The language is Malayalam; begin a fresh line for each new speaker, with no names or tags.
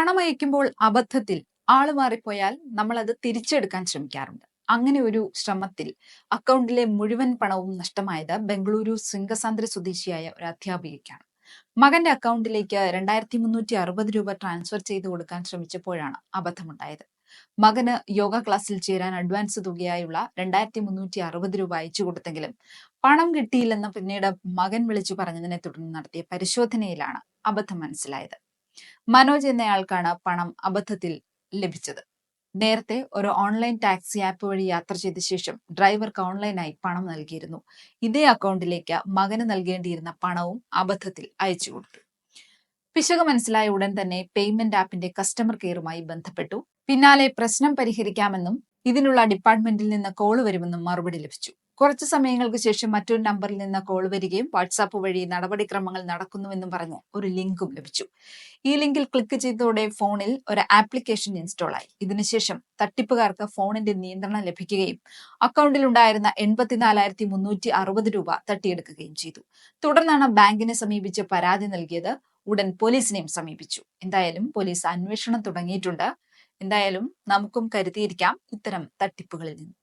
പണം അയക്കുമ്പോൾ അബദ്ധത്തിൽ ആള് മാറിപ്പോയാൽ നമ്മൾ അത് തിരിച്ചെടുക്കാൻ ശ്രമിക്കാറുണ്ട്. അങ്ങനെ ഒരു ശ്രമത്തിൽ അക്കൗണ്ടിലെ മുഴുവൻ പണവും നഷ്ടമായത് ബംഗളൂരു സിംഗസാന്ദ്ര സ്വദേശിയായ ഒരു അധ്യാപികയ്ക്കാണ്. മകന്റെ അക്കൗണ്ടിലേക്ക് 2360 രൂപ ട്രാൻസ്ഫർ ചെയ്തു കൊടുക്കാൻ ശ്രമിച്ചപ്പോഴാണ് അബദ്ധമുണ്ടായത്. മകന് യോഗ ക്ലാസ്സിൽ ചേരാൻ അഡ്വാൻസ് തുകയായുള്ള 2360 രൂപ അയച്ചു കൊടുത്തെങ്കിലും പണം കിട്ടിയില്ലെന്ന് പിന്നീട് മകൻ വിളിച്ചു പറഞ്ഞതിനെ തുടർന്ന് നടത്തിയ പരിശോധനയിലാണ് അബദ്ധം മനസ്സിലായത്. മനോജ് എന്നയാൾക്കാണ് പണം അബദ്ധത്തിൽ ലഭിച്ചത്. നേരത്തെ ഒരു ഓൺലൈൻ ടാക്സി ആപ്പ് വഴി യാത്ര ചെയ്ത ശേഷം ഡ്രൈവർക്ക് ഓൺലൈനായി പണം നൽകിയിരുന്നു. ഇതേ അക്കൗണ്ടിലേക്ക് മകന് നൽകേണ്ടിയിരുന്ന പണവും അബദ്ധത്തിൽ അയച്ചു കൊടുത്തു. പിശക് മനസ്സിലായ ഉടൻ തന്നെ പേയ്മെന്റ് ആപ്പിന്റെ കസ്റ്റമർ കെയറുമായി ബന്ധപ്പെട്ടു. പിന്നാലെ പ്രശ്നം പരിഹരിക്കാമെന്നും ഇതിനുള്ള ഡിപ്പാർട്ട്മെന്റിൽ നിന്ന് കോൾ വരുമെന്നും മറുപടി ലഭിച്ചു. കുറച്ചു സമയങ്ങൾക്ക് ശേഷം മറ്റൊരു നമ്പറിൽ നിന്ന് കോൾ വരികയും വാട്സാപ്പ് വഴി നടപടിക്രമങ്ങൾ നടക്കുന്നുവെന്നും പറഞ്ഞ് ഒരു ലിങ്കും ലഭിച്ചു. ഈ ലിങ്കിൽ ക്ലിക്ക് ചെയ്തതോടെ ഫോണിൽ ഒരു ആപ്ലിക്കേഷൻ ഇൻസ്റ്റാൾ ആയി. ഇതിനുശേഷം തട്ടിപ്പുകാർക്ക് ഫോണിന്റെ നിയന്ത്രണം ലഭിക്കുകയും അക്കൗണ്ടിൽ ഉണ്ടായിരുന്ന 84,360 രൂപ തട്ടിയെടുക്കുകയും ചെയ്തു. തുടർന്നാണ് ബാങ്കിനെ സമീപിച്ച് പരാതി നൽകിയത്. ഉടൻ പോലീസിനെയും സമീപിച്ചു. എന്തായാലും പോലീസ് അന്വേഷണം തുടങ്ങിയിട്ടുണ്ട്. എന്തായാലും നമുക്കും കരുതിയിരിക്കാം ഇത്തരം തട്ടിപ്പുകളിൽ നിന്ന്.